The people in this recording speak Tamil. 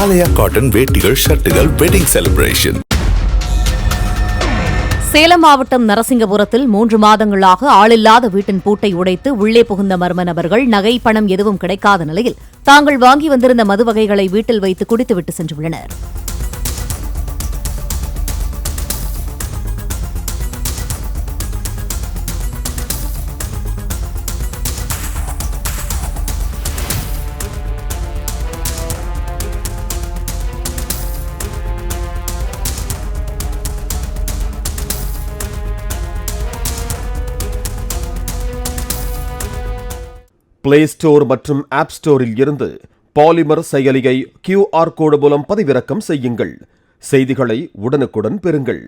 ஆலயா காட்டன் வேட்டிகள், ஷர்ட்டுகள், வெட்டிங் செலிப்ரேஷன். சேலம் மாவட்டம் நரசிங்கபுரத்தில் 3 மாதங்களாக ஆளில்லாத வீட்டின் பூட்டை உடைத்து உள்ளே புகுந்த மர்ம நபர்கள் நகை, பணம் எதுவும் கிடைக்காத நிலையில் தாங்கள் வாங்கி வந்திருந்த மது வகைகளை வீட்டில் வைத்து குடித்துவிட்டு சென்றுள்ளனர். பிளே ஸ்டோர் மற்றும் ஆப் ஸ்டோரில் இருந்து பாலிமர் செயலியை QR கோடு மூலம் பதிவிறக்கம் செய்யுங்கள். செய்திகளை உடனுக்குடன் பெறுங்கள்.